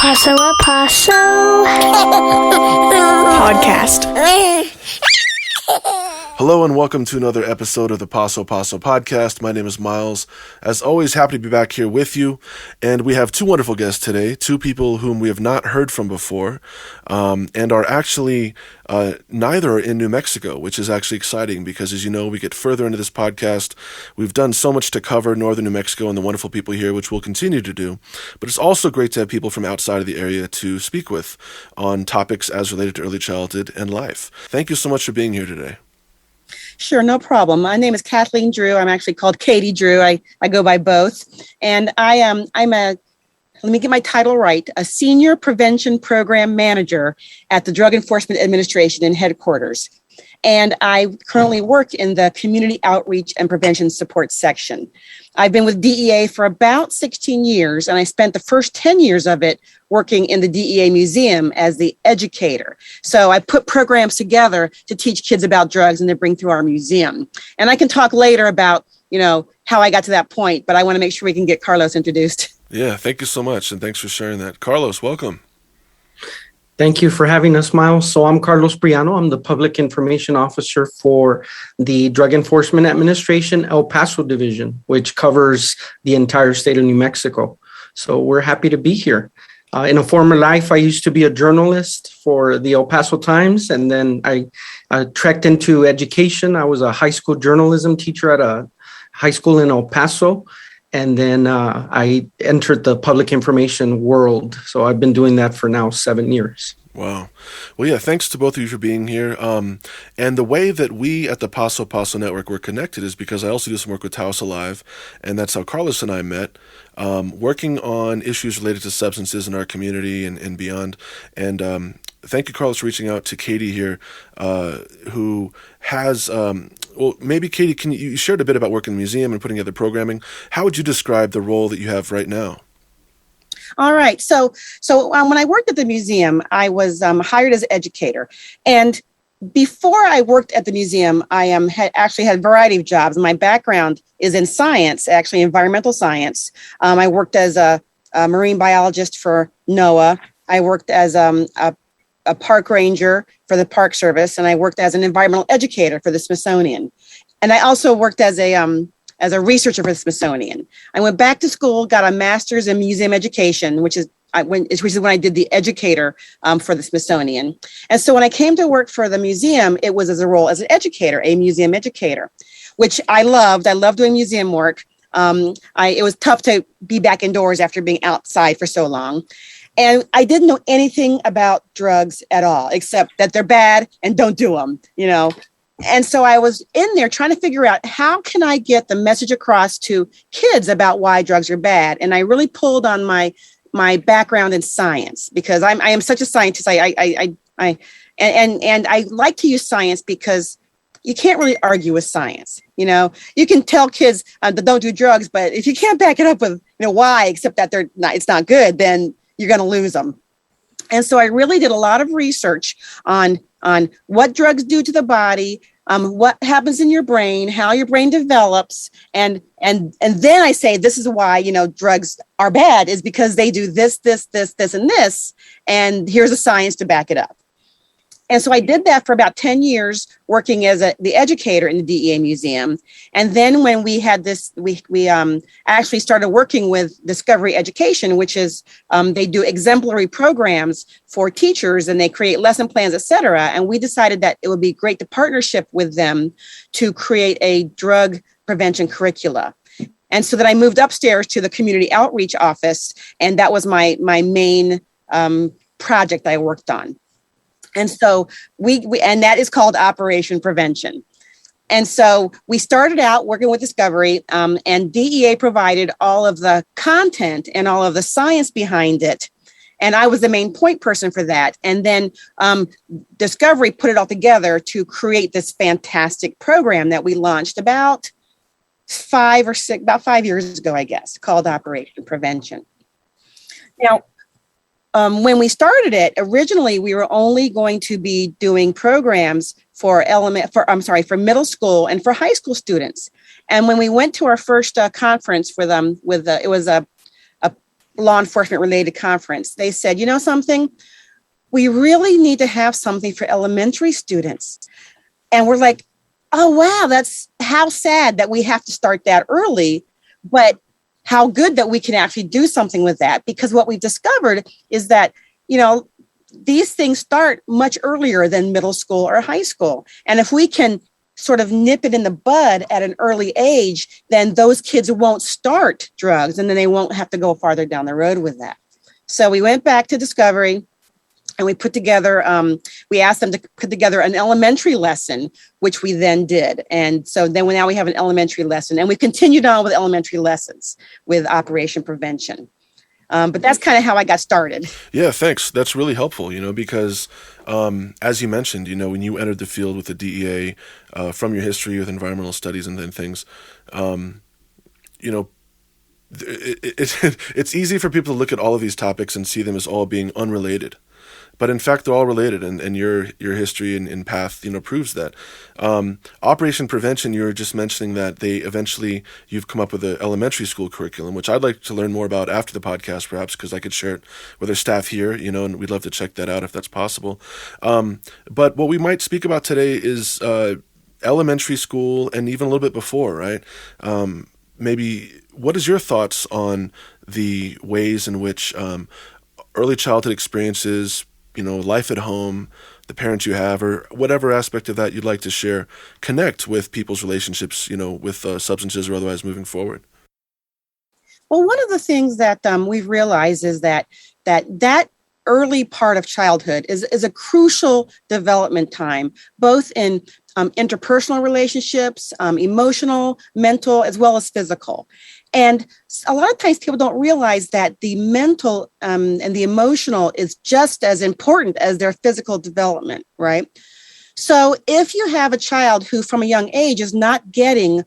Paso a Paso podcast. Hello and welcome to another episode of the Paso podcast. My name is Miles. As always, happy to be back here with you. And we have two wonderful guests today, two people whom we have not heard from before, and are actually neither are in New Mexico, which is actually exciting because, as you know, we get further into this podcast. We've done so much to cover northern New Mexico and the wonderful people here, which we'll continue to do. But it's also great to have people from outside of the area to speak with on topics as related to early childhood and life. Thank you so much for being here today. Sure, no problem. My name is Kathleen Drew. I'm actually called Katie Drew. I go by both. And I'm let me get my title right, a Senior Prevention Program Manager at the Drug Enforcement Administration in headquarters. And I currently work in the Community Outreach and Prevention Support section. I've been with DEA for about 16 years, and I spent the first 10 years of it working in the DEA museum as the educator. So I put programs together to teach kids about drugs and to bring through our museum. And I can talk later about, how I got to that point, but I want to make sure we can get Carlos introduced. Yeah, thank you so much, and thanks for sharing that. Carlos, welcome. Thank you for having us, Miles. So I'm Carlos Priano. I'm the Public Information Officer for the Drug Enforcement Administration El Paso Division, which covers the entire state of New Mexico. So we're happy to be here. In a former life, I used to be a journalist for the El Paso Times, and then I trekked into education. I was a high school journalism teacher at a high school in El Paso. And then I entered the public information world. So I've been doing that for now 7 years. Wow. Well, yeah, thanks to both of you for being here. And the way that we at the Paso Network were connected is because I also do some work with Taos Alive, and that's how Carlos and I met, working on issues related to substances in our community and beyond. And thank you, Carlos, for reaching out to Katie here, who has, maybe Katie, you shared a bit about working in the museum and putting together programming. How would you describe the role that you have right now? All right. So when I worked at the museum, I was hired as an educator. And before I worked at the museum, I had a variety of jobs. My background is in science, actually environmental science. I worked as a marine biologist for NOAA. I worked as a park ranger for the Park Service, and I worked as an environmental educator for the Smithsonian. And I also worked as a researcher for the Smithsonian. I went back to school, got a master's in museum education, which is when I did the educator for the Smithsonian. And so when I came to work for the museum, it was as a role as an educator, a museum educator, which I loved. I loved doing museum work. It was tough to be back indoors after being outside for so long. And I didn't know anything about drugs at all, except that they're bad and don't do them, And so I was in there trying to figure out how can I get the message across to kids about why drugs are bad. And I really pulled on my background in science because I am such a scientist. And I like to use science because you can't really argue with science. You can tell kids that don't do drugs, but if you can't back it up with why, except that it's not good, then you're going to lose them. And so I really did a lot of research on what drugs do to the body, what happens in your brain, how your brain develops, and then I say this is why drugs are bad is because they do this, and this, and here's the science to back it up. And so I did that for about 10 years, working as the educator in the DEA museum. And then when we had this, we actually started working with Discovery Education, which is they do exemplary programs for teachers and they create lesson plans, et cetera. And we decided that it would be great to partnership with them to create a drug prevention curricula. And so then I moved upstairs to the community outreach office, and that was my main project I worked on. And so and that is called Operation Prevention. And so we started out working with Discovery, and DEA provided all of the content and all of the science behind it. And I was the main point person for that. And then Discovery put it all together to create this fantastic program that we launched about 5 years ago, I guess, called Operation Prevention. Now, when we started it, originally we were only going to be doing programs for middle school and for high school students. And when we went to our first conference for them, it was a law enforcement related conference. They said, you know something, we really need to have something for elementary students. And we're like, oh, wow, that's how sad that we have to start that early, but how good that we can actually do something with that. Because what we've discovered is that, these things start much earlier than middle school or high school. And if we can sort of nip it in the bud at an early age, then those kids won't start drugs and then they won't have to go farther down the road with that. So we went back to Discovery and we put together, we asked them to put together an elementary lesson, which we then did. And so then now we have an elementary lesson, and we continued on with elementary lessons with Operation Prevention. But that's kind of how I got started. Yeah, thanks. That's really helpful, because as you mentioned, when you entered the field with the DEA, from your history with environmental studies and things, it's easy for people to look at all of these topics and see them as all being unrelated. But in fact, they're all related, and your history and path, proves that. Operation Prevention, you were just mentioning that you've come up with an elementary school curriculum, which I'd like to learn more about after the podcast, perhaps, because I could share it with our staff here, and we'd love to check that out if that's possible. But what we might speak about today is elementary school and even a little bit before, right? Maybe what is your thoughts on the ways in which early childhood experiences, life at home, the parents you have, or whatever aspect of that you'd like to share, connect with people's relationships, with substances or otherwise moving forward? Well, one of the things that we've realized is that early part of childhood is a crucial development time, both in interpersonal relationships, emotional, mental, as well as physical. And a lot of times people don't realize that the mental and the emotional is just as important as their physical development, right? So if you have a child who from a young age is not getting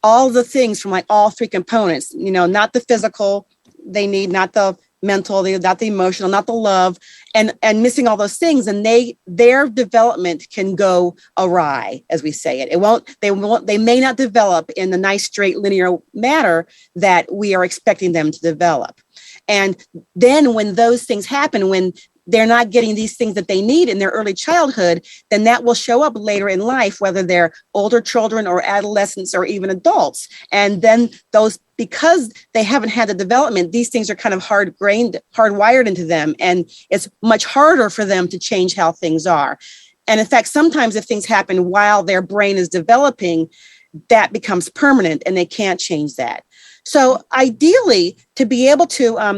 all the things from like all three components, not the physical they need, not the mental, not the emotional, not the love, and missing all those things, and their development can go awry, as we say it. They may not develop in the nice, straight, linear manner that we are expecting them to develop. And then when those things happen, when they're not getting these things that they need in their early childhood, then that will show up later in life, whether they're older children or adolescents or even adults. And then because they haven't had the development, these things are kind of hardwired into them. And it's much harder for them to change how things are. And in fact, sometimes if things happen while their brain is developing, that becomes permanent and they can't change that. So ideally, to be able to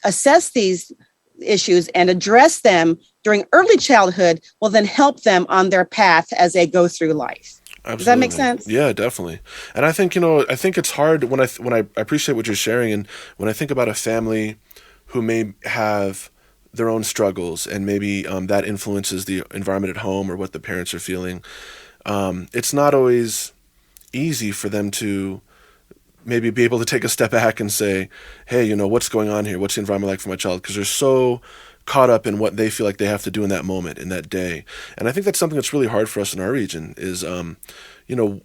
assess these issues and address them during early childhood will then help them on their path as they go through life. Absolutely. Does that make sense? Yeah, definitely. And I think, I think it's hard when I appreciate what you're sharing. And when I think about a family who may have their own struggles and maybe that influences the environment at home or what the parents are feeling, it's not always easy for them to maybe be able to take a step back and say, hey, what's going on here? What's the environment like for my child? Because they're so caught up in what they feel like they have to do in that moment, in that day. And I think that's something that's really hard for us in our region is, and I'm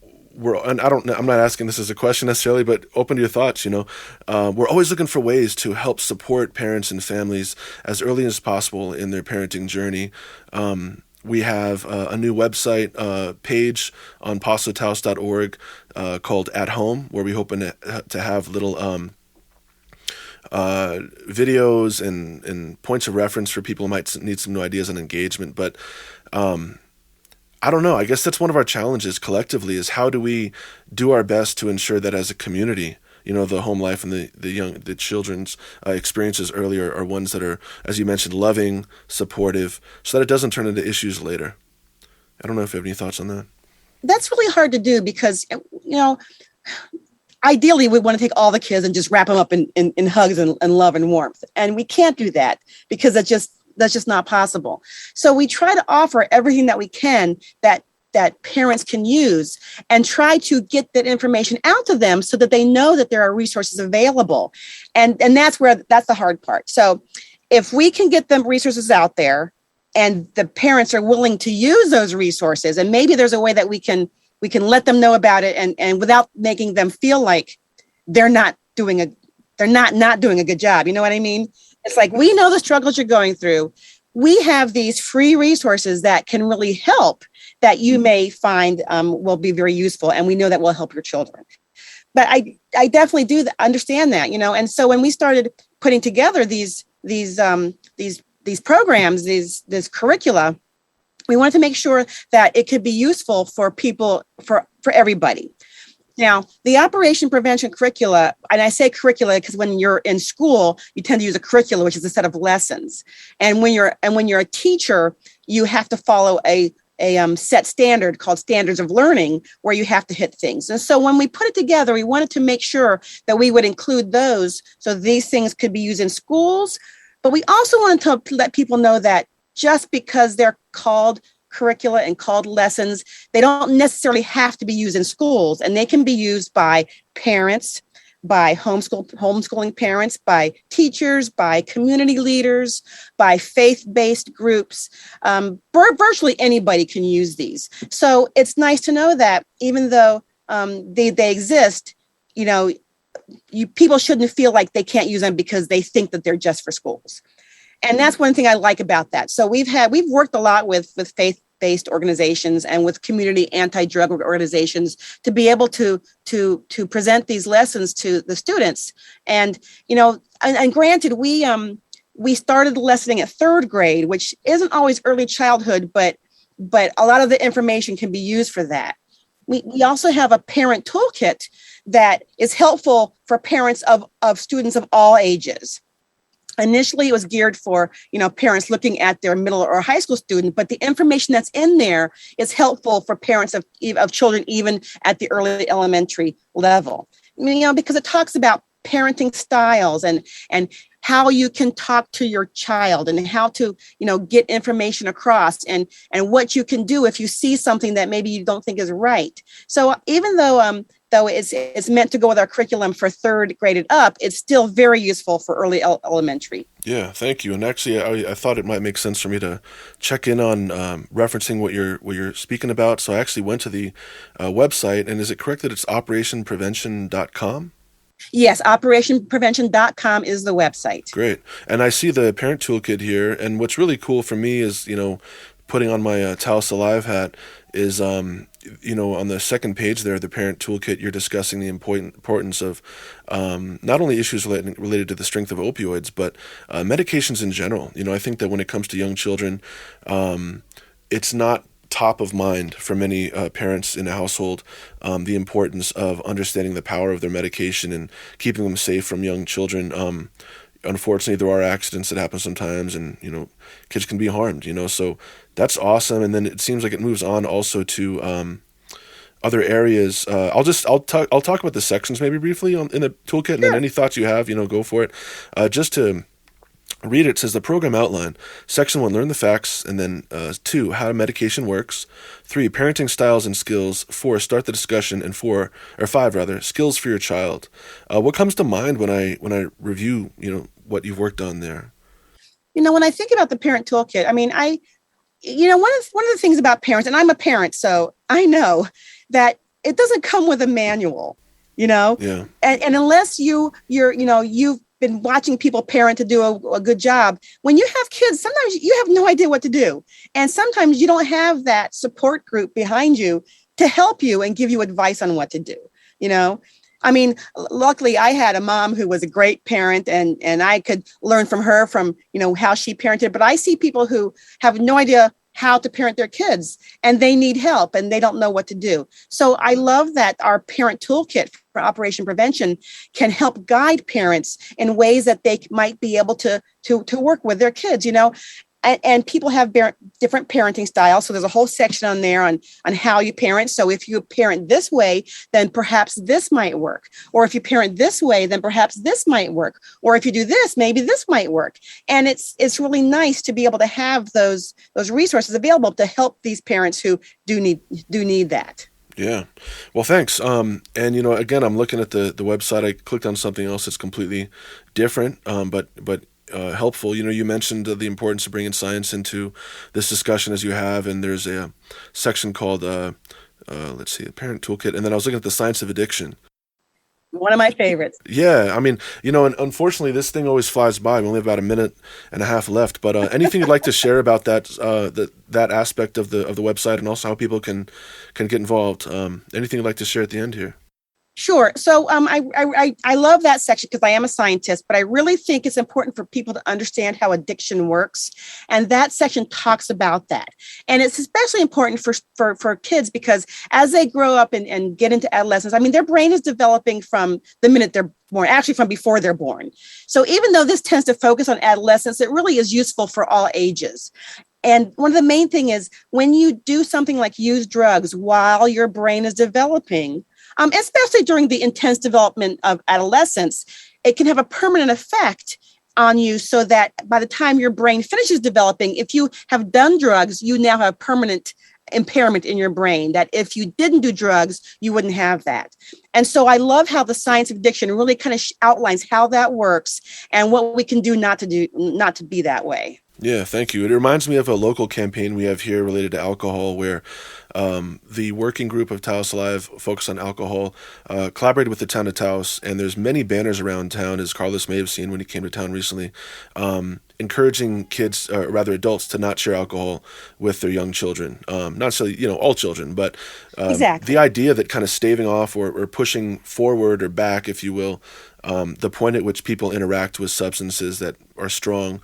not asking this as a question necessarily, but open to your thoughts, we're always looking for ways to help support parents and families as early as possible in their parenting journey. We have a new website page on pasotaos.org called At Home, where we hope to have little videos and points of reference for people who might need some new ideas on engagement. But I don't know. I guess that's one of our challenges collectively is how do we do our best to ensure that as a community, the home life and the children's experiences earlier are ones that are, as you mentioned, loving, supportive, so that it doesn't turn into issues later. I don't know if you have any thoughts on that. That's really hard to do because, ideally we want to take all the kids and just wrap them up in hugs and love and warmth. And we can't do that because that's just not possible. So we try to offer everything that we can that parents can use and try to get that information out to them so that they know that there are resources available. And that's the hard part. So if we can get them resources out there and the parents are willing to use those resources, and maybe there's a way that we can let them know about it and without making them feel like they're not doing they're not doing a good job. You know what I mean? It's like, we know the struggles you're going through. We have these free resources that can really help, that you may find will be very useful, and we know that will help your children. But I definitely do understand that, and so when we started putting together these programs, this curricula, we wanted to make sure that it could be useful for people, for everybody. Now, the Operation Prevention curricula, and I say curricula because when you're in school, you tend to use a curricula, which is a set of lessons. And when you're a teacher, you have to follow a set standard called standards of learning, where you have to hit things. And so when we put it together, we wanted to make sure that we would include those, so these things could be used in schools. But we also wanted to let people know that just because they're called curricula and called lessons, they don't necessarily have to be used in schools, and they can be used by parents, by homeschooling parents, by teachers, by community leaders, by faith-based groups. Virtually anybody can use these. So it's nice to know that even though they exist, people shouldn't feel like they can't use them because they think that they're just for schools. And that's one thing I like about that. So we've worked a lot with faith-based organizations and with community anti-drug organizations to be able to present these lessons to the students. And and granted, we started lessoning at third grade, which isn't always early childhood, but a lot of the information can be used for that. We also have a parent toolkit that is helpful for parents of students of all ages. Initially, it was geared for, parents looking at their middle or high school student, but the information that's in there is helpful for parents of children even at the early elementary level. Because it talks about parenting styles and how you can talk to your child and how to, get information across and what you can do if you see something that maybe you don't think is right. So even though it's meant to go with our curriculum for third grade and up, it's still very useful for early elementary. Yeah, thank you. And actually, I thought it might make sense for me to check in on referencing what you're speaking about. So I actually went to the website, and is it correct that it's operationprevention.com? Yes, operationprevention.com is the website. Great. And I see the parent toolkit here. And what's really cool for me is, putting on my Taos Alive hat is, on the second page there, the parent toolkit, you're discussing the importance of not only issues related to the strength of opioids, but medications in general. I think that when it comes to young children, it's not top of mind for many parents in a household, the importance of understanding the power of their medication and keeping them safe from young children. Unfortunately, there are accidents that happen sometimes, and kids can be harmed. So that's awesome. And then it seems like it moves on also to other areas. I'll talk about the sections maybe briefly in the toolkit, and then any thoughts you have, go for it. Just to read it, says the program outline. Section 1, learn the facts, and then 2, how medication works. 3, parenting styles and skills. 4, start the discussion, and 5, skills for your child. What comes to mind when I review, what you've worked on there? When I think about the parent toolkit, one of the things about parents, and I'm a parent, so I know that it doesn't come with a manual, Yeah. And unless you've been watching people parent to do a good job, when you have kids, sometimes you have no idea what to do. And sometimes you don't have that support group behind you to help you and give you advice on what to do. Luckily I had a mom who was a great parent, and I could learn from her how she parented. But I see people who have no idea how to parent their kids, and they need help and they don't know what to do. So I love that our parent toolkit for Operation Prevention can help guide parents in ways that they might be able to work with their kids, And people have different parenting styles. So there's a whole section on there on how you parent. So if you parent this way, then perhaps this might work. Or if you parent this way, then perhaps this might work. Or if you do this, maybe this might work. And it's really nice to be able to have those resources available to help these parents who do need that. Yeah. Well, thanks. And, again, I'm looking at the website. I clicked on something else that's completely different, but helpful. You mentioned the importance of bringing science into this discussion as you have, and there's a section called, a parent toolkit. And then I was looking at the science of addiction. One of my favorites. Yeah, I mean, and unfortunately, this thing always flies by. We only have about a minute and a half left. But anything you'd like to share about that aspect of the website, and also how people can get involved? Anything you'd like to share at the end here? Sure. So I love that section because I am a scientist, but I really think it's important for people to understand how addiction works. And that section talks about that. And it's especially important for kids because as they grow up and get into adolescence, I mean, their brain is developing from the minute they're born, actually from before they're born. So even though this tends to focus on adolescence, it really is useful for all ages. And one of the main thing is when you do something like use drugs while your brain is developing, especially during the intense development of adolescence, it can have a permanent effect on you so that by the time your brain finishes developing, if you have done drugs, you now have permanent impairment in your brain that if you didn't do drugs, you wouldn't have that. And so I love how the science of addiction really kind of outlines how that works and what we can do not to be that way. Yeah, thank you. It reminds me of a local campaign we have here related to alcohol where the working group of Taos Alive focused on alcohol, collaborated with the town of Taos, and there's many banners around town, as Carlos may have seen when he came to town recently, encouraging kids, rather adults, to not share alcohol with their young children. Not necessarily, all children, but exactly. The idea that kind of staving off or pushing forward or back, if you will, the point at which people interact with substances that are strong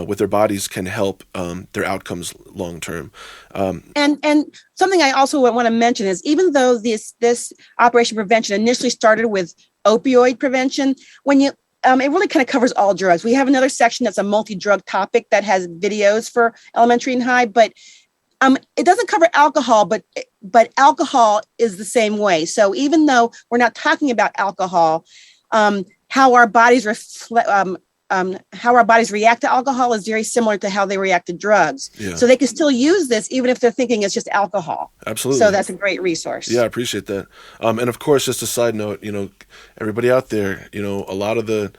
with their bodies can help their outcomes long term. And something I also want to mention is even though this Operation Prevention initially started with opioid prevention, when you it really kind of covers all drugs. We have another section that's a multi-drug topic that has videos for elementary and high, but it doesn't cover alcohol, but alcohol is the same way. So even though we're not talking about alcohol, how our bodies react to alcohol is very similar to how they react to drugs. Yeah. So they can still use this even if they're thinking it's just alcohol. Absolutely. So that's a great resource. Yeah, I appreciate that. And of course, just a side note, everybody out there, a lot of the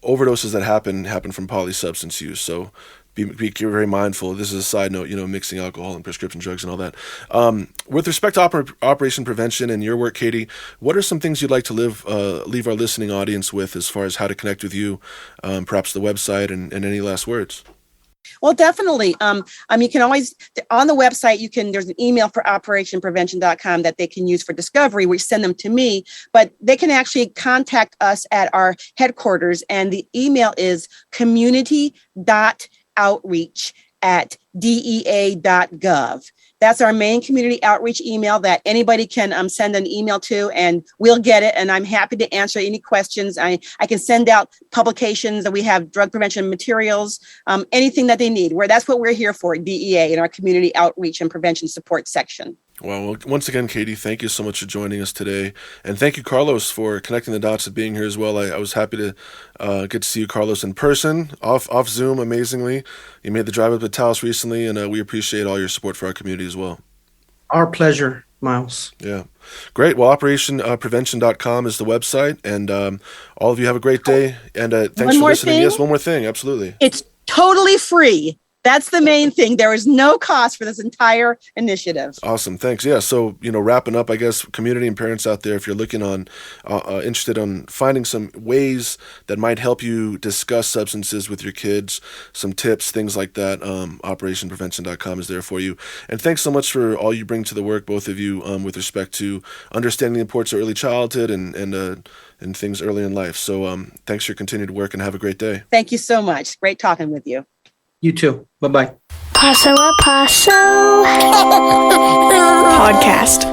overdoses that happen from polysubstance use. So be very mindful. This is a side note, mixing alcohol and prescription drugs and all that. With respect to Operation Prevention and your work, Katie, what are some things you'd like to leave our listening audience with as far as how to connect with you, perhaps the website and any last words? Well, definitely. You can always, on the website, there's an email for operationprevention.com that they can use for discovery. We send them to me, but they can actually contact us at our headquarters. And the email is community.outreach@dea.gov. That's our main community outreach email that anybody can send an email to, and we'll get it. And I'm happy to answer any questions. I can send out publications that we have, drug prevention materials, anything that they need. That's what we're here for at DEA in our community outreach and prevention support section. Well, once again, Katie, thank you so much for joining us today. And thank you, Carlos, for connecting the dots and being here as well. I was happy to get to see you, Carlos, in person, off Zoom, amazingly. You made the drive up to Taos recently, and we appreciate all your support for our community as well. Our pleasure, Miles. Yeah. Great. Well, operationprevention.com is the website, and all of you have a great day. And thanks for listening. Yes, one more thing. Absolutely. It's totally free. That's the main thing. There is no cost for this entire initiative. Awesome. Thanks. Yeah. So, wrapping up, I guess, community and parents out there, if you're looking interested on finding some ways that might help you discuss substances with your kids, some tips, things like that, operationprevention.com is there for you. And thanks so much for all you bring to the work, both of you, with respect to understanding the importance of early childhood and things early in life. So thanks for your continued work and have a great day. Thank you so much. Great talking with you. You too. Bye-bye. Paso a Paso Podcast.